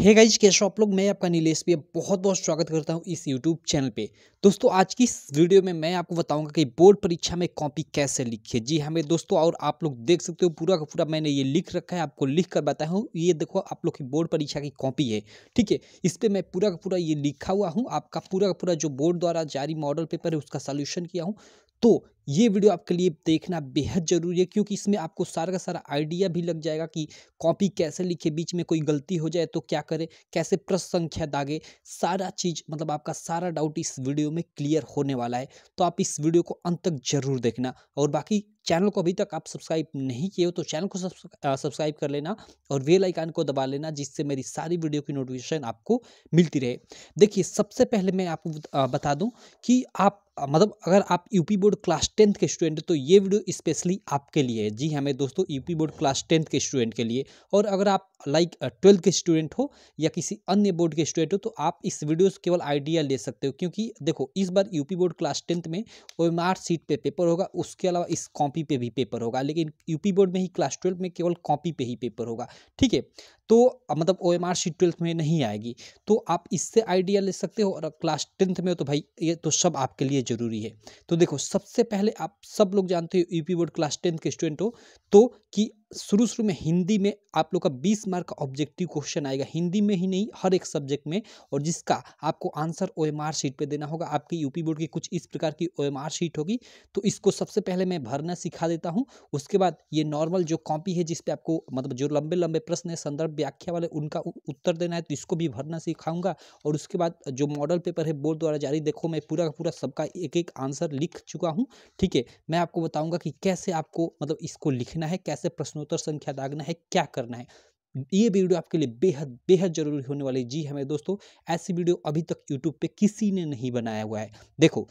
Hey guys, कैसे हो आप लोग। मैं आपका नीलेश भी बहुत बहुत स्वागत करता हूं इस यूट्यूब चैनल पे। दोस्तों, आज की इस वीडियो में मैं आपको बताऊंगा कि बोर्ड परीक्षा में कॉपी कैसे लिखे। जी हाँ मेरे दोस्तों, और आप लोग देख सकते हो पूरा का पूरा मैंने ये लिख रखा है, आपको लिख कर बताया हूँ। ये देखो, आप लोग की बोर्ड परीक्षा की कॉपी है, ठीक है। इस पे मैं पूरा का पूरा ये लिखा हुआ हूँ, आपका पूरा का पूरा जो बोर्ड द्वारा जारी मॉडल पेपर है उसका सोल्यूशन किया हूँ। तो ये वीडियो आपके लिए देखना बेहद जरूरी है, क्योंकि इसमें आपको सारा का सारा आइडिया भी लग जाएगा कि कॉपी कैसे लिखे, बीच में कोई गलती हो जाए तो क्या करें, कैसे प्रश्न संख्या दागे, सारा चीज मतलब आपका सारा डाउट इस वीडियो में क्लियर होने वाला है। तो आप इस वीडियो को अंत तक जरूर देखना, और बाकी चैनल को अभी तक आप सब्सक्राइब नहीं किए हो तो चैनल को सब्सक्राइब कर लेना और बेल आइकन को दबा लेना, जिससे मेरी सारी वीडियो की नोटिफिकेशन आपको मिलती रहे। देखिए, सबसे पहले मैं आपको बता दूं कि आप मतलब अगर आप यूपी बोर्ड क्लास 10th के स्टूडेंट तो ये वीडियो स्पेशली आपके लिए है। जी हाँ मेरे दोस्तों, यूपी बोर्ड क्लास 10th के स्टूडेंट के लिए। और अगर आप लाइक 12th के स्टूडेंट हो या किसी अन्य बोर्ड के स्टूडेंट हो तो आप इस वीडियो से केवल आइडिया ले सकते हो, क्योंकि देखो इस बार यूपी बोर्ड क्लास 10th में ओएमआर सीट पे पेपर होगा, उसके अलावा इस कॉपी पे भी पेपर होगा, लेकिन यूपी बोर्ड में ही क्लास 12 में केवल कॉपी पे ही पेपर होगा, ठीक है। तो मतलब ओएमआर सीट 12th में नहीं आएगी, तो आप इससे आइडिया ले सकते हो। और क्लास 10th में हो तो भाई ये तो सब आपके लिए जरूरी है। तो देखो, सबसे पहले आप सब लोग जानते हो यूपी बोर्ड क्लास 10th के स्टूडेंट हो तो कि शुरू में हिंदी में आप लोग का 20 मार्क का ऑब्जेक्टिव क्वेश्चन आएगा, हिंदी में ही नहीं हर एक सब्जेक्ट में, और जिसका आपको आंसर ओएमआर शीट पे देना होगा। आपकी यूपी बोर्ड की कुछ इस प्रकार की ओएमआर शीट होगी, तो इसको सबसे पहले मैं भरना सिखा देता हूँ। उसके बाद ये नॉर्मल जो कॉपी है जिसपे आपको मतलब जो लंबे लंबे प्रश्न है संदर्भ व्याख्या वाले, उनका उत्तर देना है, तो इसको भी भरना सिखाऊंगा। और उसके बाद जो मॉडल पेपर है बोर्ड द्वारा जारी, देखो मैं पूरा का पूरा सबका एक एक आंसर लिख चुका हूँ, ठीक है। मैं आपको बताऊंगा कि कैसे आपको मतलब इसको लिखना है, कैसे प्रश्नोत्तर संख्या दागना है, क्या करना है। ये वीडियो आपके लिए बेहद बेहद जरूरी होने वाली है। जी हाँ मेरे दोस्तों, ऐसी वीडियो अभी तक यूट्यूब पे किसी ने नहीं बनाया हुआ है। देखो,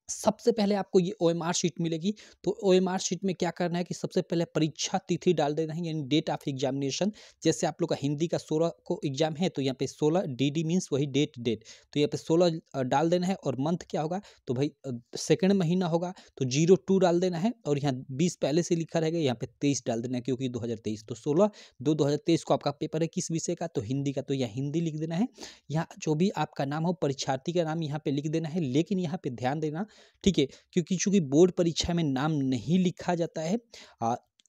सबसे पहले आपको ये ओएमआर शीट मिलेगी, तो ओएमआर शीट में क्या करना है कि सबसे पहले परीक्षा तिथि डाल देना है, यानी डेट ऑफ एग्जामिनेशन। जैसे आप लोग का हिंदी का 16 को एग्जाम है तो यहाँ पे 16 डी मीन्स वही डेट डेट, तो यहाँ पे 16 डाल देना है। और मंथ क्या होगा, तो भाई सेकंड महीना होगा तो 02 डाल देना है, और यहाँ 20 पहले से लिखा रहेगा, यहाँ पे 23 डाल देना है क्योंकि 2023, तो 16/2/2023 को आपका पेपर है किस विषय का, तो हिंदी का, तो यहाँ हिंदी लिख देना है। यहाँ जो भी आपका नाम हो, परीक्षार्थी का नाम यहाँ पे लिख देना है, लेकिन यहाँ पे ध्यान देना, ठीक है, क्योंकि चूंकि बोर्ड परीक्षा में नाम नहीं लिखा जाता है,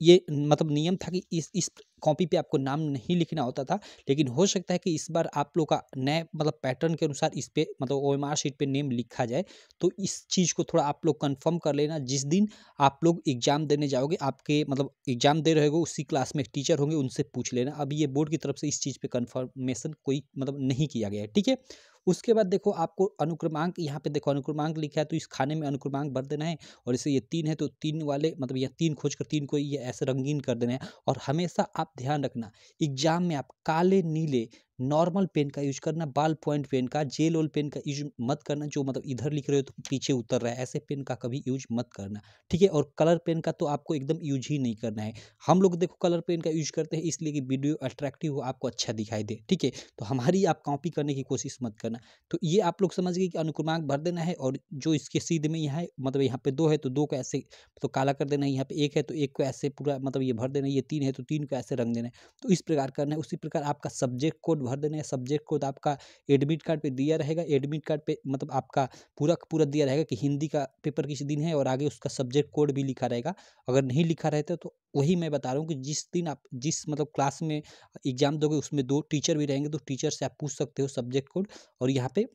ये मतलब नियम था कि इस कॉपी पे आपको नाम नहीं लिखना होता था, लेकिन हो सकता है कि इस बार आप लोग का नए मतलब पैटर्न के अनुसार इस पे मतलब ओएमआर शीट पे नेम लिखा जाए। तो इस चीज़ को थोड़ा आप लोग कंफर्म कर लेना। जिस दिन आप लोग एग्जाम देने जाओगे, आपके मतलब एग्जाम दे रहे हो उसी क्लास में एक टीचर होंगे, उनसे पूछ लेना। अभी ये बोर्ड की तरफ से इस चीज़ पे कंफर्मेशन कोई मतलब नहीं किया गया है, ठीक है। उसके बाद देखो, आपको अनुक्रमांक, यहाँ पे देखो अनुक्रमांक लिखा है तो इस खाने में अनुक्रमांक भर देना है। और जैसे ये 3 है तो 3 वाले मतलब ये 3 खोज कर 3 को ये ऐसे रंगीन कर देना है। और हमेशा आप ध्यान रखना, एग्जाम में आप काले नीले नॉर्मल पेन का यूज करना, बाल पॉइंट पेन का, जेल ओल पेन का यूज मत करना, जो मतलब इधर लिख रहे हो तो पीछे उतर रहा है, ऐसे पेन का कभी यूज मत करना, ठीक है। और कलर पेन का तो आपको एकदम यूज ही नहीं करना है। हम लोग देखो कलर पेन का यूज करते हैं इसलिए कि वीडियो अट्रैक्टिव हो, आपको अच्छा दिखाई दे, ठीक है। तो हमारी आप कॉपी करने की कोशिश मत करना। तो ये आप लोग समझ गए कि अनुक्रमांक भर देना है। और जो इसके सीधे में यहाँ है, मतलब यहाँ पे 2 है तो 2 को ऐसे तो काला कर देना है, यहाँ पे 1 है तो 1 को ऐसे पूरा मतलब ये भर देना है, ये 3 है तो 3 को ऐसे रंग देना है। तो इस प्रकार करना है। उसी प्रकार आपका सब्जेक्ट कोड भर देना है। सब्जेक्ट कोड आपका एडमिट कार्ड पे दिया रहेगा, एडमिट कार्ड पे मतलब आपका पूरा का पूरा दिया रहेगा कि हिंदी का पेपर किस दिन है, और आगे उसका सब्जेक्ट कोड भी लिखा रहेगा। अगर नहीं लिखा रहता तो वही मैं बता रहा हूँ कि जिस दिन आप जिस मतलब क्लास में एग्जाम दोगे उसमें 2 टीचर भी रहेंगे, तो टीचर से आप पूछ सकते हो सब्जेक्ट कोड, और यहाँ पे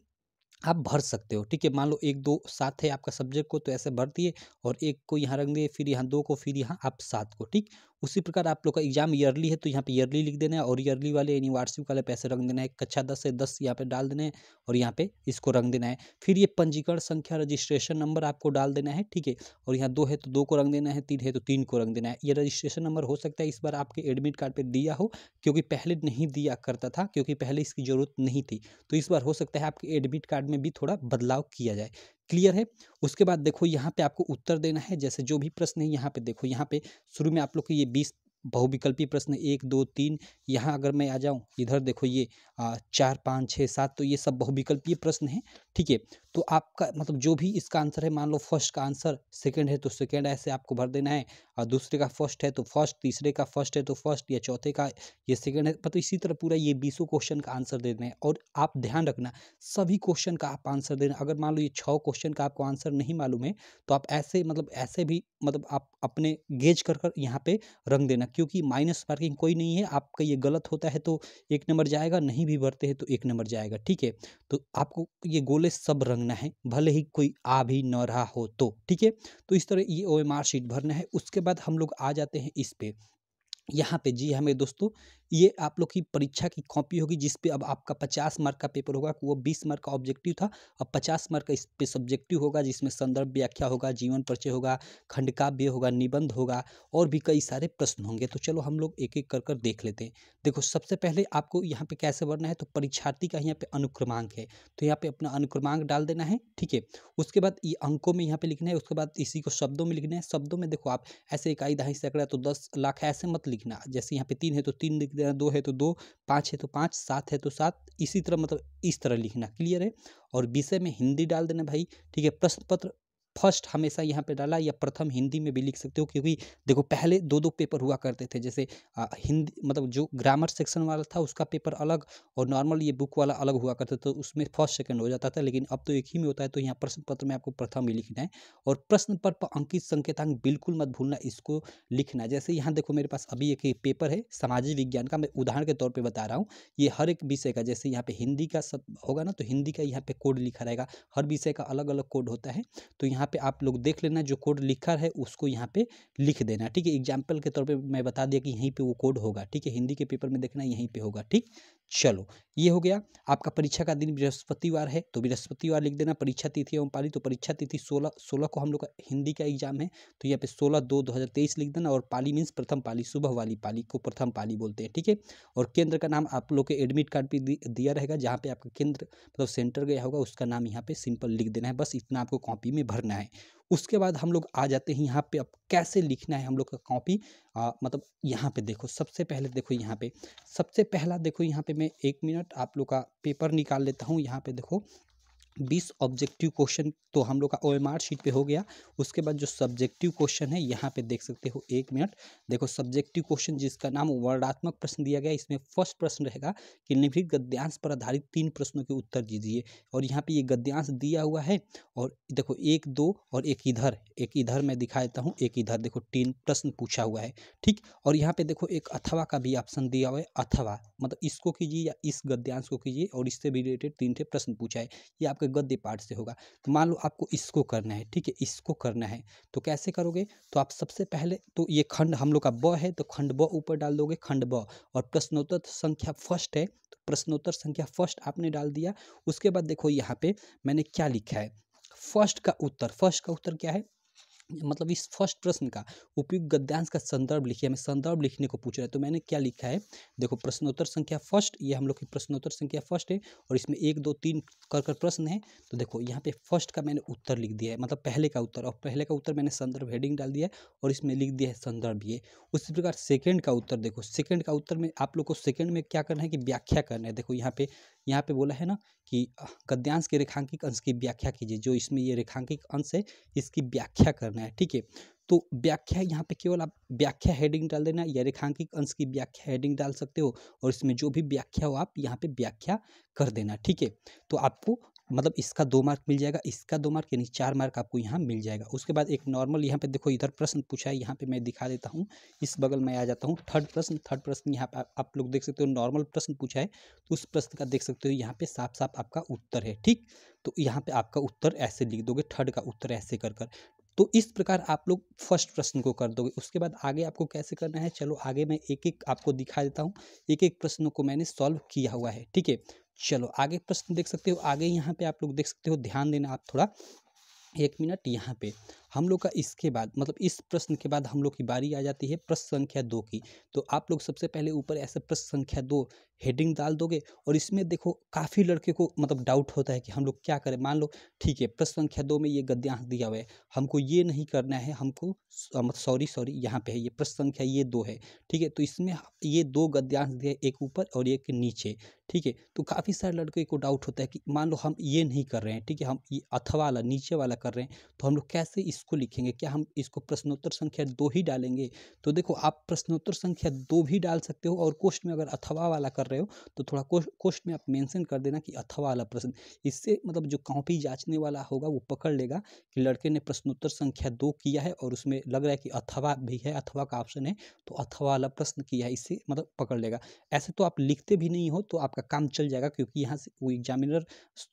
आप भर सकते हो, ठीक है। मान लो 1-2 7 है आपका सब्जेक्ट को, तो ऐसे भर दिए, और 1 को यहाँ रख दिए, फिर यहाँ 2 को, फिर यहाँ आप 7 को, ठीक। उसी प्रकार आप लोग का एग्जाम ईयरली है तो यहाँ पे ईयरली लिख देना है, और ईयरली वाले यानी वार्षिक वाले पैसे रख देना है। कक्षा 10 है 10 यहाँ पे डाल देना है, और यहाँ पे इसको रख देना है। फिर ये पंजीकरण संख्या रजिस्ट्रेशन नंबर आपको डाल देना है, ठीक है। और यहाँ 2 है तो 2 को रख देना है, 3 है तो 3 को रख देना है। ये रजिस्ट्रेशन नंबर हो सकता है इस बार आपके एडमिट कार्ड पे दिया हो, क्योंकि पहले नहीं दिया करता था, क्योंकि पहले इसकी जरूरत नहीं थी। तो इस बार हो सकता है आपके एडमिट कार्ड में भी थोड़ा बदलाव किया जाए, क्लियर है। उसके बाद देखो, यहाँ पे आपको उत्तर देना है। जैसे जो भी प्रश्न है यहाँ पे देखो, यहाँ पे शुरू में आप लोग के ये 20 बहुविकल्पी प्रश्न 1 2 3, यहाँ अगर मैं आ जाऊँ इधर देखो ये 4 5 6 7, तो ये सब बहुविकल्पीय प्रश्न है, ठीक है। तो आपका मतलब जो भी इसका आंसर है, मान लो फर्स्ट का आंसर सेकंड है तो सेकंड ऐसे आपको भर देना है, और दूसरे का फर्स्ट है तो फर्स्ट, तीसरे का फर्स्ट है तो फर्स्ट, या चौथे का ये सेकंड है, मतलब इसी तरह पूरा ये 20 क्वेश्चन का आंसर दे देना है। और आप ध्यान रखना, सभी क्वेश्चन का आप आंसर देना। अगर मान लो ये 6 क्वेश्चन का आपको आंसर नहीं मालूम है, तो आप ऐसे मतलब ऐसे भी मतलब आप अपने गेज कर कर यहाँ पे रंग देना, क्योंकि माइनस मार्किंग कोई नहीं है। आपका ये गलत होता है तो 1 नंबर जाएगा, नहीं भी भरते हैं तो 1 नंबर जाएगा, ठीक है। तो आपको ये गोले सब रंगना है, भले ही कोई आ भी न रहा हो तो, ठीक है। तो इस तरह ये ओएमआर शीट भरना है। उसके बाद हम लोग आ जाते हैं इस पे, यहाँ पे। जी हाँ मेरे दोस्तों, ये आप लोग की परीक्षा की कॉपी होगी, जिस पे अब आपका 50 मार्क का पेपर होगा। वो 20 मार्क का ऑब्जेक्टिव था, अब 50 मार्क का इस पे सब्जेक्टिव होगा, जिसमें संदर्भ व्याख्या होगा, जीवन परिचय होगा, खंडकाव्य होगा, निबंध होगा, और भी कई सारे प्रश्न होंगे। तो चलो हम लोग एक एक कर कर देख लेते हैं। देखो सबसे पहले आपको यहाँ पे कैसे भरना है, तो परीक्षार्थी का यहाँ पे अनुक्रमांक है, तो यहाँ पे अपना अनुक्रमांक डाल देना है, ठीक है। उसके बाद ये अंकों में यहाँ पे लिखना है, उसके बाद इसी को शब्दों में लिखना है। शब्दों में देखो आप ऐसे इकाई, दहाई, सैकड़ा तो 10 लाख ऐसे मत लिखना। जैसे यहाँ पे 3 है तो 3 लिख देना, 2 है तो 2, 5 है तो 5, 7 है तो 7, इसी तरह मतलब इस तरह लिखना, क्लियर है। और विषय में हिंदी डाल देना भाई, ठीक है। प्रश्न पत्र फर्स्ट हमेशा यहाँ पे डाला, या प्रथम हिंदी में भी लिख सकते हो, क्योंकि देखो पहले 2-2 पेपर हुआ करते थे। जैसे हिंदी मतलब जो ग्रामर सेक्शन वाला था उसका पेपर अलग, और नॉर्मल ये बुक वाला अलग हुआ करता था, तो उसमें फर्स्ट सेकंड हो जाता था। लेकिन अब तो एक ही में होता है, तो यहाँ प्रश्न पत्र में आपको प्रथम ही लिखना है। और प्रश्न पत्र पर अंकित संकेतांक बिल्कुल मत भूलना, इसको लिखना। जैसे यहाँ देखो मेरे पास अभी एक पेपर है सामाजिक विज्ञान का, मैं उदाहरण के तौर पे बता रहा हूँ। ये हर एक विषय का, जैसे यहाँ पे हिंदी का सब होगा ना, तो हिंदी का यहाँ पे कोड लिखा रहेगा। हर विषय का अलग अलग कोड होता है, तो यहाँ पे आप लोग देख लेना, जो कोड लिखा है उसको यहाँ पे लिख देना, ठीक है। एग्जाम्पल के तौर पे मैं बता दिया कि यहीं पे वो कोड होगा, ठीक है। हिंदी के पेपर में देखना यहीं पे होगा, ठीक। चलो ये हो गया। आपका परीक्षा का दिन बृहस्पतिवार है, तो बृहस्पतिवार लिख देना। परीक्षा तिथि एवं पाली, तो परीक्षा तिथि 16 को हम लोग का हिंदी का एग्जाम है, तो यहाँ पे 16/2/2023 लिख देना। और पाली मीन्स प्रथम पाली, सुबह वाली पाली को प्रथम पाली बोलते हैं, ठीक है। और केंद्र का नाम आप लोग के एडमिट कार्ड पे दिया रहेगा, जहाँ पे आपका केंद्र मतलब सेंटर गया होगा उसका नाम यहाँ पे सिंपल लिख देना है। बस इतना आपको कॉपी में भरना है। उसके बाद हम लोग आ जाते हैं यहाँ पे, अब कैसे लिखना है हम लोग का कॉपी। मतलब यहाँ पे देखो, सबसे पहले देखो यहाँ पे, सबसे पहला देखो यहाँ पे मैं 1 मिनट आप लोग का पेपर निकाल लेता हूँ। यहाँ पे देखो 20 ऑब्जेक्टिव क्वेश्चन तो हम लोग का ओएमआर शीट पे हो गया। उसके बाद जो सब्जेक्टिव क्वेश्चन है यहाँ पे देख सकते हो, 1 मिनट देखो। सब्जेक्टिव क्वेश्चन जिसका नाम वर्णात्मक प्रश्न दिया गया, इसमें फर्स्ट प्रश्न रहेगा कि निम्नलिखित गद्यांश पर आधारित 3 प्रश्नों के उत्तर दीजिए। और यहाँ पे ये गद्यांश दिया हुआ है, और देखो 1, 2 और एक इधर मैं दिखा देता हूँ, एक इधर देखो 3 प्रश्न पूछा हुआ है, ठीक। और यहाँ पे देखो एक अथवा का भी ऑप्शन दिया हुआ है, अथवा मतलब इसको कीजिए या इस गद्यांश को कीजिए, और इससे भी रिलेटेड 3 ठे प्रश्न पूछा है। ये आपके गद्य पाठ से होगा। तो मान लो आपको इसको करना है, ठीक है, इसको करना है, तो कैसे करोगे, तो आप सबसे पहले तो ये खंड हम लोग का ब है, तो खंड ब ऊपर डाल दोगे, खंड ब। और प्रश्नोत्तर संख्या फर्स्ट है, तो प्रश्नोत्तर संख्या फर्स्ट आपने डाल दिया। उसके बाद देखो यहाँ पे मैंने क्या लिखा है, फर्स्ट का उत्तर क्या है, मतलब इस फर्स्ट प्रश्न का उपयुक्त गद्यांश का संदर्भ लिखिए। हमें संदर्भ लिखने को पूछ रहा है, तो मैंने क्या लिखा है, देखो प्रश्नोत्तर संख्या फर्स्ट, ये हम लोग की प्रश्नोत्तर संख्या फर्स्ट है, और इसमें 1, 2, 3 कर प्रश्न है। तो देखो यहाँ पे फर्स्ट का मैंने उत्तर लिख दिया है, मतलब पहले का उत्तर, और पहले का उत्तर मैंने संदर्भ हेडिंग डाल दिया है, और इसमें लिख दिया है संदर्भ ये। उसी प्रकार सेकंड का उत्तर देखो, सेकंड का उत्तर में आप लोग को सेकंड में क्या करना है कि व्याख्या करना है। देखो यहाँ पे बोला है ना कि गद्यांश के रेखांकित अंश की व्याख्या कीजिए, जो इसमें ये रेखांकित अंश है इसकी व्याख्या करना है, ठीक है। तो व्याख्या यहाँ पे केवल आप व्याख्या हेडिंग डाल देना, या रेखांकित अंश की व्याख्या हेडिंग डाल सकते हो, और इसमें जो भी व्याख्या हो आप यहाँ पे व्याख्या कर देना, ठीक है। तो आपको मतलब इसका 2 मार्क मिल जाएगा, इसका 2 मार्क, यानी 4 मार्क आपको यहाँ मिल जाएगा। उसके बाद एक नॉर्मल यहाँ पे देखो, इधर प्रश्न पूछा है, यहाँ पे मैं दिखा देता हूँ, इस बगल में आ जाता हूँ। थर्ड प्रश्न यहाँ पे आप लोग देख सकते हो, नॉर्मल प्रश्न पूछा है, तो उस प्रश्न का देख सकते हो यहाँ पे साफ साफ आपका उत्तर है, ठीक। तो यहाँ पे आपका उत्तर ऐसे लिख दोगे, थर्ड का उत्तर ऐसे कर कर। तो इस प्रकार आप लोग फर्स्ट प्रश्न को कर दोगे। उसके बाद आगे आपको कैसे करना है, चलो आगे मैं एक एक आपको दिखा देता हूँ। एक एक प्रश्न को मैंने सॉल्व किया हुआ है, ठीक है। चलो आगे प्रश्न देख सकते हो, आगे यहाँ पे आप लोग देख सकते हो, ध्यान देना आप थोड़ा, 1 मिनट। यहाँ पे हम लोग का इसके बाद मतलब इस प्रश्न के बाद हम लोग की बारी आ जाती है प्रश्न संख्या 2 की। तो आप लोग सबसे पहले ऊपर ऐसे प्रश्न संख्या 2 हेडिंग डाल दोगे। और इसमें देखो काफ़ी लड़के को मतलब डाउट होता है कि हम लोग क्या करें। मान लो ठीक है, प्रश्न संख्या 2 में ये गद्यांश दिया हुआ है, हमको ये नहीं करना है, हमको सॉरी यहाँ पे है, ये प्रश्न संख्या ये 2 है, ठीक है। तो इसमें ये 2 गद्यांश दिए, एक ऊपर और एक नीचे, ठीक है। तो काफ़ी सारे लड़के को डाउट होता है कि मान लो हम ये नहीं कर रहे हैं, ठीक है, हम ये अथवा वाला नीचे वाला कर रहे हैं, तो हम लोग कैसे इसको लिखेंगे, क्या हम इसको प्रश्नोत्तर संख्या 2 ही डालेंगे। तो देखो आप प्रश्नोत्तर संख्या 2 भी डाल सकते हो, और क्वेश्चन में अगर अथवा वाला कर रहे हो तो थोड़ा क्वेश्चन में आप मेंशन कर देना कि अथवा वाला प्रश्न। इससे मतलब जो कॉपी जांचने वाला होगा वो पकड़ लेगा कि लड़के ने प्रश्नोत्तर संख्या 2 किया है और उसमें लग रहा है कि अथवा भी है, अथवा का ऑप्शन है, तो अथवा वाला प्रश्न किया है, इससे मतलब पकड़ लेगा। ऐसे तो आप लिखते भी नहीं हो तो आपका काम चल जाएगा, क्योंकि यहाँ से वो एग्जामिनर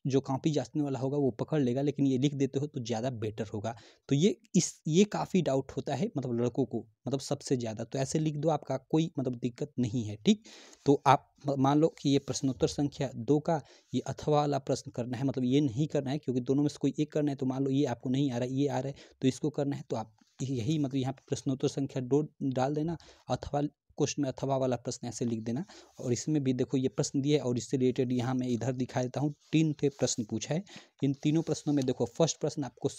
जो कॉपी जांचने वाला होगा वो पकड़ लेगा, लेकिन ये लिख देते हो तो ज़्यादा बेटर होगा। तो ये काफ़ी डाउट होता है मतलब लड़कों को, मतलब सबसे ज़्यादा। तो ऐसे लिख दो, आपका कोई मतलब दिक्कत नहीं है, ठीक। तो आप मान लो कि ये प्रश्नोत्तर संख्या 2 का ये अथवा वाला प्रश्न करना है, मतलब ये नहीं करना है, क्योंकि दोनों में से कोई एक करना है। तो मान लो ये आपको नहीं आ रहा है, ये आ रहा है, तो इसको करना है, तो आप यही मतलब यहाँ पे प्रश्नोत्तर संख्या 2 डाल देना, अथवा क्वेश्चन में अथवा वाला प्रश्न ऐसे लिख देना। और इसमें भी देखो ये प्रश्न दिया है, और इससे रिलेटेड यहाँ मैं इधर दिखा देता हूँ, 3 थे प्रश्न पूछा है। इन तीनों प्रश्नों में देखो फर्स्ट प्रश्न आपको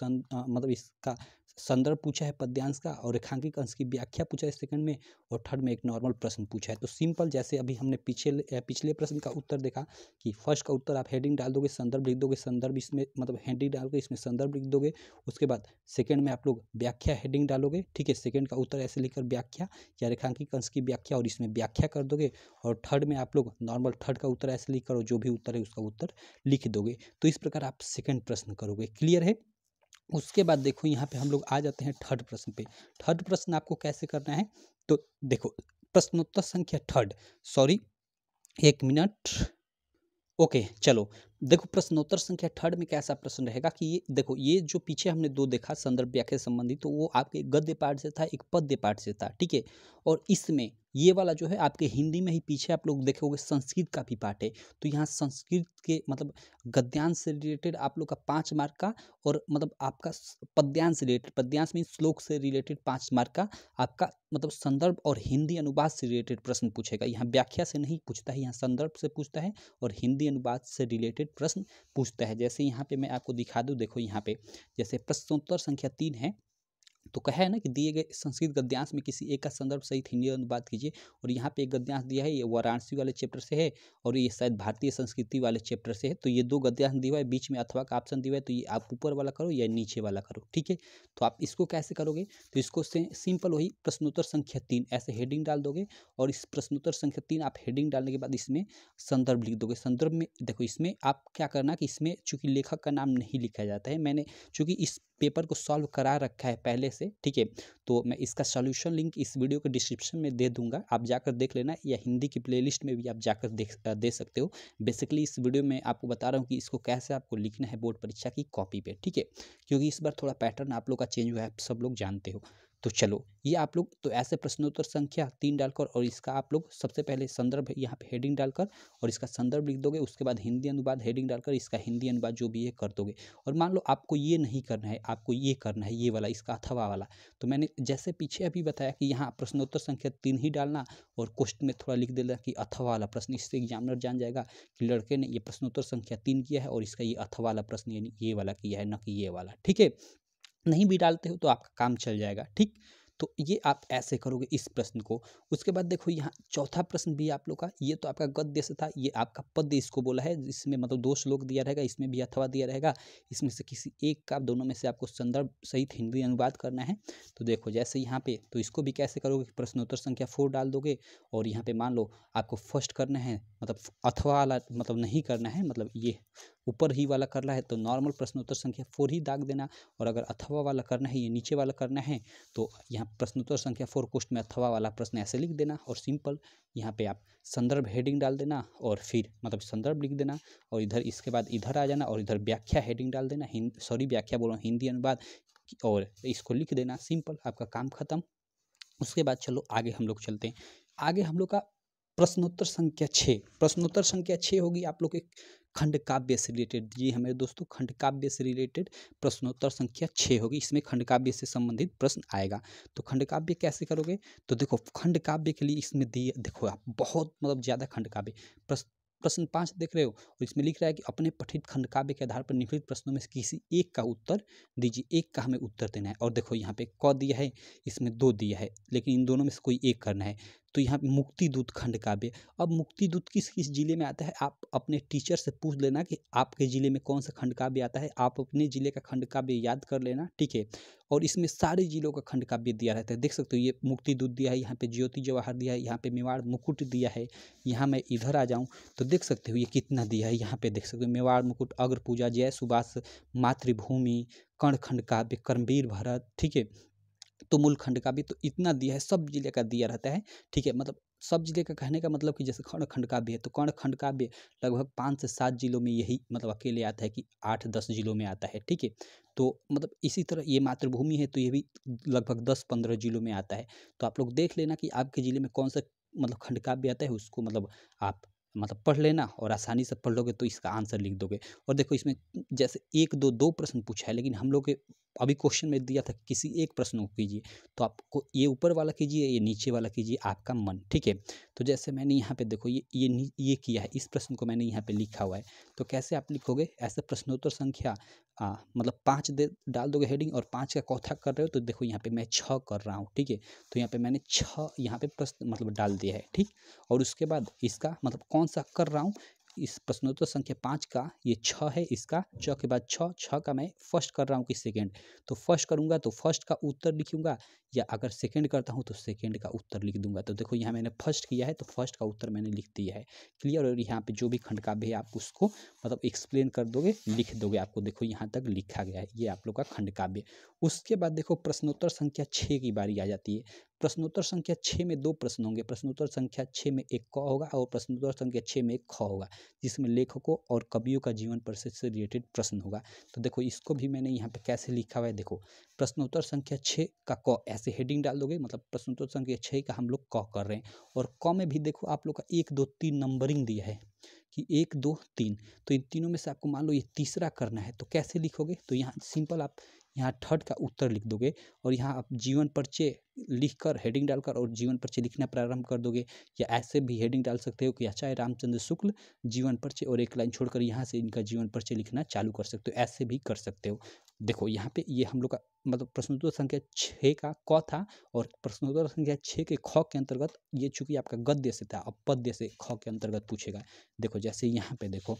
मतलब इसका संदर्भ पूछा है पद्यांश का, और रेखांकित अंश की व्याख्या पूछा है सेकंड में, और थर्ड में एक नॉर्मल प्रश्न पूछा है। तो सिंपल, जैसे अभी हमने पिछले प्रश्न का उत्तर देखा कि फर्स्ट का उत्तर आप हेडिंग डाल दोगे, संदर्भ लिख दोगे, संदर्भ इसमें मतलब हेडिंग डाल के इसमें संदर्भ लिख दोगे। उसके बाद सेकंड में आप लोग व्याख्या हेडिंग डालोगे, ठीक है, सेकंड का उत्तर ऐसे लिखकर व्याख्या या रेखांकित अंश की व्याख्या, और इसमें व्याख्या कर दोगे। और थर्ड में आप लोग नॉर्मल थर्ड का उत्तर ऐसे लिख कर, जो भी उत्तर है उसका उत्तर लिख दोगे। तो इस प्रकार आप सेकंड प्रश्न करोगे। क्लियर है। उसके बाद देखो यहाँ पे हम लोग आ जाते हैं थर्ड प्रश्न पे। थर्ड प्रश्न आपको कैसे करना है, तो देखो प्रश्नोत्तर संख्या थर्ड, सॉरी 1 मिनट, ओके चलो। देखो प्रश्नोत्तर संख्या थर्ड में कैसा प्रश्न रहेगा कि ये देखो, ये जो पीछे हमने 2 देखा संदर्भ व्याख्या संबंधी, तो वो आपके गद्य पाठ से था, एक पद्य पाठ से था, ठीक है। और इसमें ये वाला जो है आपके हिंदी में ही पीछे आप लोग देखोगे संस्कृत का भी पाठ है। तो यहाँ संस्कृत के मतलब गद्यांश से रिलेटेड आप लोग का 5 मार्क का, और मतलब आपका पद्यांश से रिलेटेड, पद्यांश में श्लोक से रिलेटेड 5 मार्क का आपका मतलब संदर्भ और हिंदी अनुवाद से रिलेटेड प्रश्न पूछेगा। यहाँ व्याख्या से नहीं पूछता है, यहाँ संदर्भ से पूछता है और हिंदी अनुवाद से रिलेटेड प्रश्न पूछता है। जैसे यहाँ पे मैं आपको दिखा दूँ, देखो यहाँ पे जैसे प्रश्नोत्तर संख्या 3 है, तो कहा है ना कि दिए गए संस्कृत गद्यांश में किसी एक का संदर्भ सहित हिंदी अनुवाद कीजिए। और यहाँ पे एक गद्यांश दिया है, ये वाराणसी वाले चैप्टर से है, और ये शायद भारतीय संस्कृति वाले चैप्टर से है। तो ये 2 गद्यांश दिया हुआ है, बीच में अथवा का ऑप्शन दिया हुआ है, तो ये आप ऊपर वाला करो या नीचे वाला करो, ठीक है। तो आप इसको कैसे करोगे, तो इसको सिंपल वही प्रश्नोत्तर संख्या 3 ऐसे हेडिंग डाल दोगे, और इस प्रश्नोत्तर संख्या 3 आप हेडिंग डालने के बाद इसमें संदर्भ लिख दोगे। संदर्भ में देखो इसमें आप क्या करना कि इसमें चूंकि लेखक का नाम नहीं लिखा जाता है, मैंने चूंकि इस पेपर को सॉल्व करा रखा है पहले से, ठीक है, तो मैं इसका सॉल्यूशन लिंक इस वीडियो के डिस्क्रिप्शन में दे दूंगा, आप जाकर देख लेना, या हिंदी की प्लेलिस्ट में भी आप जाकर दे सकते हो। बेसिकली इस वीडियो में आपको बता रहा हूँ कि इसको कैसे आपको लिखना है बोर्ड परीक्षा की कॉपी पे, ठीक है, क्योंकि इस बार थोड़ा पैटर्न आप लोग का चेंज हुआ है, आप सब लोग जानते हो। तो चलो ये आप लोग तो ऐसे प्रश्नोत्तर संख्या 3 डालकर, और इसका आप लोग सबसे पहले संदर्भ यहाँ पे हेडिंग डालकर और इसका संदर्भ लिख दोगे। उसके बाद हिंदी अनुवाद हेडिंग डालकर इसका हिंदी अनुवाद जो भी है कर दोगे। और मान लो आपको ये नहीं करना है, आपको ये करना है, ये वाला इसका अथवा वाला, तो मैंने जैसे पीछे अभी बताया कि यहाँ प्रश्नोत्तर संख्या 3 ही डालना, और क्वेश्चन में थोड़ा लिख देना कि अथवा वाला प्रश्न। इससे एग्जामिनर जान जाएगा कि लड़के ने ये प्रश्नोत्तर संख्या 3 किया है और इसका ये अथवा वाला प्रश्न यानी ये वाला किया है, न कि ये वाला, ठीक है। नहीं भी डालते हो तो आपका काम चल जाएगा, ठीक। तो ये आप ऐसे करोगे इस प्रश्न को। उसके बाद देखो यहाँ चौथा प्रश्न भी आप लोग का, ये तो आपका गद्य से था, ये आपका पद्य इसको बोला है, जिसमें मतलब 2 श्लोक दिया रहेगा, इसमें भी अथवा दिया रहेगा, इसमें से किसी एक का, दोनों में से आपको संदर्भ सहित हिंदी अनुवाद करना है। तो देखो जैसे यहाँ पे, तो इसको भी कैसे करोगे, प्रश्नोत्तर संख्या 4 डाल दोगे, और यहाँ पे मान लो आपको फर्स्ट करना है, मतलब अथवा वाला मतलब नहीं करना है, मतलब ये ऊपर ही वाला करना है, तो नॉर्मल प्रश्नोत्तर संख्या 4 ही दाग देना। और अगर अथवा वाला करना है, ये नीचे वाला करना है, तो यहाँ प्रश्नोत्तर संख्या 4 पोस्ट में अथवा वाला प्रश्न ऐसे लिख देना। और सिंपल यहाँ पे आप संदर्भ हेडिंग डाल देना, और फिर मतलब संदर्भ लिख देना, और इधर इसके बाद इधर आ जाना, और इधर व्याख्या हेडिंग डाल देना, व्याख्या बोल रहा हूँ, हिंदी अनुवाद, और इसको लिख देना। सिंपल, आपका काम खत्म। उसके बाद चलो आगे हम लोग चलते हैं। आगे हम लोग का प्रश्नोत्तर संख्या 6। प्रश्नोत्तर संख्या 6 होगी आप लोग के खंड काव्य से रिलेटेड। जी हाँ मेरे दोस्तों, खंड काव्य से रिलेटेड प्रश्नोत्तर संख्या 6 होगी। इसमें खंड काव्य से संबंधित प्रश्न आएगा। तो खंड काव्य कैसे करोगे? तो देखो खंड काव्य के लिए इसमें दिए, देखो आप बहुत मतलब ज़्यादा खंड काव्य प्रश्न 5 देख रहे हो, और इसमें लिख रहा है कि अपने पठित खंड काव्य के आधार पर निम्नलिखित प्रश्नों में से किसी एक का उत्तर दीजिए। एक का हमें उत्तर देना है। और देखो यहाँ पे क दिया है, इसमें 2 दिया है, लेकिन इन दोनों में से कोई एक करना है। तो यहाँ पे मुक्ति दूत खंड काव्य। अब मुक्ति दूत किस किस जिले में आता है, आप अपने टीचर से पूछ लेना कि आपके जिले में कौन सा खंड काव्य आता है। आप अपने जिले का खंड काव्य याद कर लेना, ठीक है। और इसमें सारे जिलों का खंड काव्य दिया रहता है। देख सकते हो ये मुक्ति दूत दिया है, यहाँ पे ज्योति जवाहर दिया है, यहाँ पे मेवाड़ मुकुट दिया है। यहाँ मैं इधर आ जाऊँ तो देख सकते हो ये कितना दिया है। यहाँ पे देख सकते हो मेवाड़ मुकुट, अग्र पूजा, जय सुभाष, मातृभूमि, कर्ण खंड काव्य, कर्मवीर भरत, ठीक है। तो मूल खंड का भी तो इतना दिया है, सब जिले का दिया रहता है, ठीक है। मतलब सब जिले का कहने का मतलब कि जैसे कर्ण खंड काव्य है तो कर्ण खंड काव्य लगभग 5 से 7 जिलों में यही मतलब अकेले आता है कि 8-10 जिलों में आता है, ठीक है। तो मतलब इसी तरह ये मातृभूमि है तो ये भी लगभग 10-15 जिलों में आता है। तो आप लोग देख लेना कि आपके जिले में कौन सा मतलब खंड काव्य आता है, उसको मतलब आप मतलब पढ़ लेना और आसानी से पढ़ लोगे तो इसका आंसर लिख दोगे। और देखो इसमें जैसे 1-2 प्रश्न पूछा है, लेकिन हम लोग के अभी क्वेश्चन में दिया था किसी एक प्रश्न को कीजिए। तो आपको ये ऊपर वाला कीजिए, ये नीचे वाला कीजिए, आपका मन, ठीक है। तो जैसे मैंने यहाँ पे देखो ये किया है, इस प्रश्न को मैंने यहाँ पे लिखा हुआ है। तो कैसे आप लिखोगे, ऐसे प्रश्नोत्तर संख्या मतलब 5 डाल दोगे हेडिंग, और 5 का चौथा कर रहे हो तो देखो यहाँ पे मैं 6 कर रहा हूँ, ठीक है। तो यहाँ पे मैंने 6 यहाँ पे प्रश्न मतलब डाल दिया है, ठीक। और उसके बाद इसका मतलब कौन सा कर रहा हूँ, इस प्रश्नोत्तर संख्या 5 का ये 6 है, इसका 6 के बाद 6 का मैं फर्स्ट कर रहा हूँ कि सेकेंड। तो फर्स्ट करूँगा तो फर्स्ट का उत्तर लिखूंगा, या अगर सेकेंड करता हूँ तो सेकेंड का उत्तर लिख दूंगा। तो देखो यहाँ मैंने फर्स्ट किया है तो फर्स्ट का उत्तर मैंने लिख दिया है, क्लियर। और यहाँ पे जो भी खंड काव्य है आप उसको मतलब एक्सप्लेन कर दोगे, लिख दोगे। आपको देखो यहाँ तक लिखा गया है, ये आप लोग का खंड काव्य। उसके बाद देखो प्रश्नोत्तर संख्या 6 की बारी आ जाती है। प्रश्नोत्तर संख्या 6 में 2 प्रश्न होंगे। प्रश्नोत्तर संख्या 6 में एक क होगा और प्रश्नोत्तर संख्या 6 में एक ख होगा, जिसमें लेखकों और कवियों का जीवन परिचय से रिलेटेड प्रश्न होगा। तो देखो इसको भी मैंने यहाँ पे कैसे लिखा हुआ है, देखो प्रश्नोत्तर संख्या 6 का क ऐसे हेडिंग डाल दोगे, मतलब प्रश्नोत्तर संख्या 6 का हम लोग क कर रहे हैं। और क में भी देखो आप लोग का 1 2 3 नंबरिंग दिया है कि 1 2 3। तो इन तीनों में से आपको मान लो ये तीसरा करना है, तो कैसे लिखोगे, तो यहाँ सिंपल आप यहाँ थर्ड का उत्तर लिख दोगे, और यहाँ आप जीवन परिचय लिखकर हेडिंग डालकर और जीवन परिचय लिखना प्रारंभ कर दोगे। या ऐसे भी हेडिंग डाल सकते हो कि आचार्य रामचंद्र शुक्ल जीवन परिचय, और एक लाइन छोड़कर यहाँ से इनका जीवन परिचय लिखना चालू कर सकते हो, ऐसे भी कर सकते हो। देखो यहाँ पे ये हम लोग का मतलब प्रश्नोत्तर संख्या 6 का क था, और प्रश्नोत्तर संख्या 6 के ख के अंतर्गत ये चूंकि आपका गद्य से था, अब पद्य से ख के अंतर्गत पूछेगा। देखो जैसे यहाँ पे देखो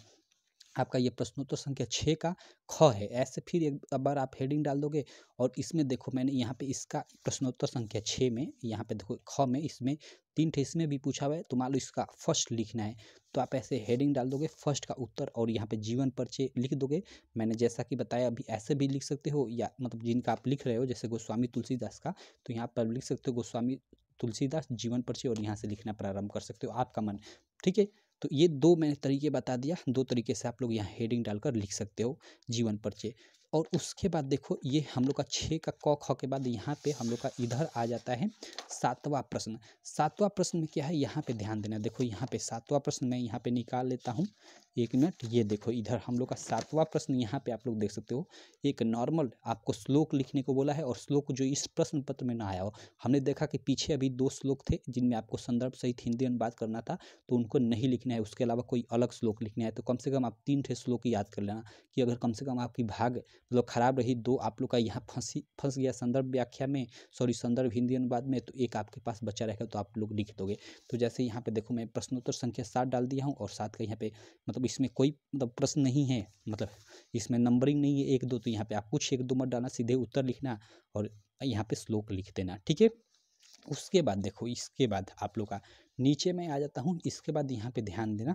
आपका ये प्रश्नोत्तर संख्या 6 का ख है, ऐसे फिर एक बार आप हेडिंग डाल दोगे। और इसमें देखो मैंने यहाँ पे इसका प्रश्नोत्तर संख्या 6 में यहाँ पे देखो ख में इसमें 3 ठे इसमें भी पूछा हुआ है, तो मान लो इसका फर्स्ट लिखना है, तो आप ऐसे हेडिंग डाल दोगे फर्स्ट का उत्तर, और यहाँ पे जीवन परिचय लिख दोगे। मैंने जैसा कि बताया अभी ऐसे भी लिख सकते हो, या मतलब जिनका आप लिख रहे हो जैसे गोस्वामी तुलसीदास का, तो यहाँ पर लिख सकते हो गोस्वामी तुलसीदास जीवन परिचय, और यहाँ से लिखना प्रारंभ कर सकते हो, आपका मन, ठीक है। तो ये 2 मैंने तरीके बता दिया, 2 तरीके से आप लोग यहाँ हेडिंग डालकर लिख सकते हो जीवन परिचय। और उसके बाद देखो ये हम लोग का 6 का क ख के बाद यहाँ पे हम लोग का इधर आ जाता है 7वां प्रश्न। 7वां प्रश्न में क्या है, यहाँ पे ध्यान देना। देखो यहाँ पे 7वां प्रश्न मैं यहाँ पे निकाल लेता हूँ, 1 मिनट। ये देखो इधर हम लोग का 7वां प्रश्न, यहाँ पे आप लोग देख सकते हो एक नॉर्मल आपको श्लोक लिखने को बोला है, और श्लोक जो इस प्रश्न पत्र में ना आया हो। हमने देखा कि पीछे अभी 2 श्लोक थे जिनमें आपको संदर्भ सहित हिंदी अनुवाद करना था, तो उनको नहीं लिखना है, उसके अलावा कोई अलग श्लोक लिखना है। तो कम से कम आप 3 ठे श्लोक याद कर लेना, कि अगर कम से कम आपकी भाग मतलब खराब रही, 2 आप लोग का यहाँ फंस गया संदर्भ व्याख्या में, सॉरी संदर्भ हिंदी अनुवाद में, तो एक आपके पास बचा रहेगा, तो आप लोग लिख दोगे। तो जैसे यहाँ पे देखो मैं प्रश्नोत्तर संख्या 7 डाल दिया हूँ, और 7 का यहाँ पे मतलब इसमें कोई मतलब प्रश्न नहीं है, मतलब इसमें नंबरिंग नहीं है 1 2, तो यहाँ पे आप कुछ 1 2 मत डालना, सीधे उत्तर लिखना और यहाँ पे श्लोक लिख देना, ठीक है। उसके बाद देखो इसके बाद आप लोग का नीचे में आ जाता हूँ, इसके बाद यहाँ पे ध्यान देना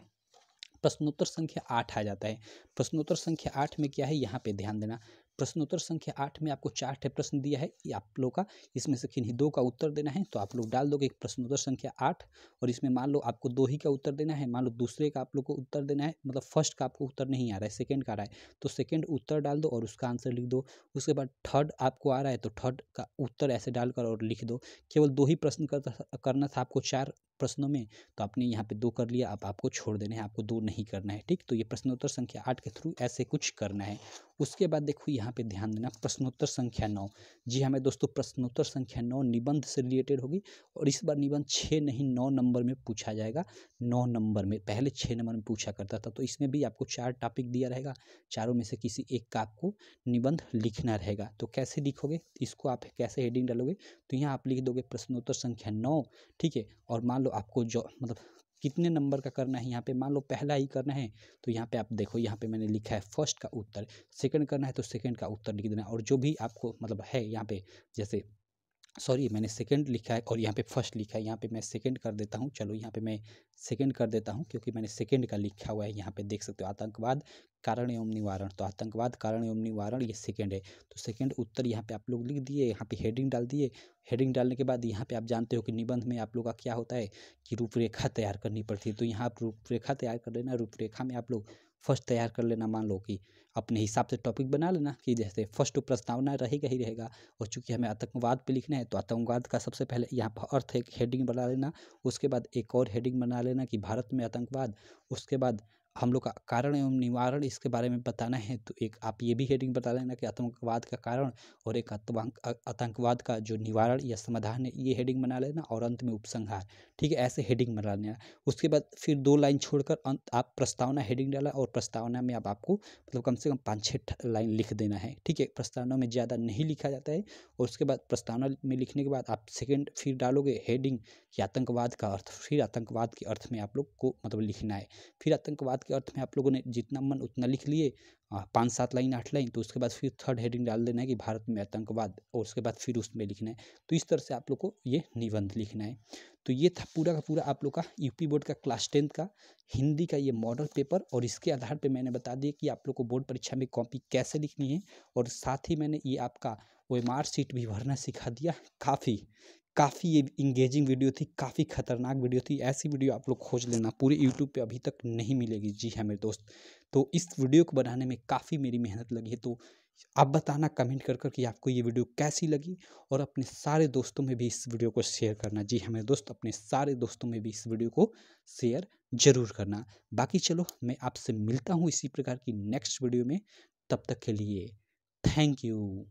प्रश्नोत्तर संख्या 8 आ जाता है। प्रश्नोत्तर संख्या 8 में क्या है, यहाँ पे ध्यान देना। प्रश्नोत्तर संख्या 8 में आपको 4 ठे प्रश्न दिया है, ये आप लोग का, इसमें से किन्हीं 2 का उत्तर देना है। तो आप लोग डाल दोगे प्रश्नोत्तर संख्या 8, और इसमें मान लो आपको 2 ही का उत्तर देना है, मान लो दूसरे का आप लोग को उत्तर देना है, मतलब फर्स्ट का आपको उत्तर नहीं आ रहा है, सेकेंड का आ रहा है, तो सेकेंड उत्तर डाल दो और उसका आंसर लिख दो। उसके बाद थर्ड आपको आ रहा है तो थर्ड का उत्तर ऐसे डालकर और लिख दो। केवल 2 ही प्रश्न करना था आपको, 4 प्रश्नों में, तो आपने यहाँ पे 2 कर लिया, अब आपको छोड़ देना है, आपको 2 नहीं करना है, ठीक। तो ये प्रश्नोत्तर संख्या 8 के थ्रू ऐसे कुछ करना है। उसके बाद देखो यहाँ पे ध्यान देना, प्रश्नोत्तर संख्या 9। जी हाँ मेरे दोस्तों, प्रश्नोत्तर संख्या 9 निबंध से रिलेटेड होगी और इस बार निबंध 6 नहीं 9 नंबर में पूछा जाएगा। 9 नंबर में, पहले 6 नंबर में पूछा करता था, तो इसमें भी आपको 4 टॉपिक दिया रहेगा, चारों में से किसी एक का आपको निबंध लिखना रहेगा। तो कैसे लिखोगे, इसको आप कैसे हेडिंग डालोगे, तो यहाँ आप लिख दोगे प्रश्नोत्तर संख्या 9, ठीक है। और मान लो आपको जो मतलब कितने नंबर का करना है, यहाँ पे मान लो पहला ही करना है, तो यहाँ पे आप देखो, यहाँ पे मैंने लिखा है फर्स्ट का उत्तर, सेकंड करना है तो सेकंड का उत्तर लिख देना, और जो भी आपको मतलब है यहाँ पे, जैसे सॉरी मैंने सेकंड लिखा है और यहाँ पे फर्स्ट लिखा है, यहाँ पे मैं सेकंड कर देता हूँ, चलो यहाँ पे मैं सेकंड कर देता हूँ क्योंकि मैंने सेकंड का लिखा हुआ है। यहाँ पे देख सकते हो आतंकवाद कारण एवं निवारण, तो आतंकवाद कारण एवं निवारण ये सेकंड है, तो सेकंड उत्तर यहाँ पे आप लोग लिख दिए, यहाँ पे हेडिंग डाल दिए। हेडिंग डालने के बाद यहाँ पे आप जानते हो कि निबंध में आप लोग का क्या होता है कि रूपरेखा तैयार करनी पड़ती है, तो यहाँ आप रूपरेखा तैयार कर लेना। रूपरेखा में आप लोग फर्स्ट तैयार कर लेना, मान लो कि अपने हिसाब से टॉपिक बना लेना कि जैसे फर्स्ट तो प्रस्तावना रहेगा ही रहेगा, और चूंकि हमें आतंकवाद पे लिखना है तो आतंकवाद का सबसे पहले यहाँ पर अर्थ एक हेडिंग बना लेना। उसके बाद एक और हेडिंग बना लेना कि भारत में आतंकवाद। उसके बाद हम लोग का कारण एवं निवारण इसके बारे में बताना है, तो एक आप ये भी हेडिंग बता लेना कि आतंकवाद का कारण और एक आतंकवाद का जो निवारण या समाधान है, ये हेडिंग बना लेना, और अंत में उपसंहार, ठीक है, ऐसे हेडिंग बना लेना। उसके बाद फिर 2 लाइन छोड़कर अंत आप प्रस्तावना हेडिंग डाला, और प्रस्तावना में अब आपको मतलब कम से कम 5-6 लाइन लिख देना है, ठीक है। प्रस्तावना में ज़्यादा नहीं लिखा जाता है। और उसके बाद प्रस्तावना में लिखने के बाद आप सेकंड फिर डालोगे हेडिंग कि आतंकवाद का अर्थ, फिर आतंकवाद के अर्थ में आप लोग को मतलब लिखना है। फिर आतंकवाद के अर्थ में आप लोगों ने जितना मन उतना लिख लिए, 5-7 लाइन 8 लाइन, तो उसके बाद फिर थर्ड हेडिंग डाल देना है कि भारत में आतंकवाद, और उसके बाद फिर उसमें लिखना है। तो इस तरह से आप लोग को ये निबंध लिखना है। तो ये था पूरा का पूरा आप लोग का यूपी बोर्ड का क्लास 10 का हिंदी का ये मॉडल पेपर, और इसके आधार पे मैंने बता दिया कि आप लोग को बोर्ड परीक्षा में कॉपी कैसे लिखनी है, और साथ ही मैंने ये आपका OMR शीट भी भरना सिखा दिया। काफ़ी ये इंगेजिंग वीडियो थी, काफ़ी खतरनाक वीडियो थी। ऐसी वीडियो आप लोग खोज लेना, पूरे यूट्यूब पे अभी तक नहीं मिलेगी। जी हाँ मेरे दोस्त, तो इस वीडियो को बनाने में काफ़ी मेरी मेहनत लगी है, तो आप बताना कमेंट कर कि आपको ये वीडियो कैसी लगी, और अपने सारे दोस्तों में भी इस वीडियो को शेयर करना। जी हाँ मेरे दोस्त, अपने सारे दोस्तों में भी इस वीडियो को शेयर जरूर करना। बाकी चलो मैं आपसे मिलता हूँ इसी प्रकार की नेक्स्ट वीडियो में, तब तक के लिए थैंक यू।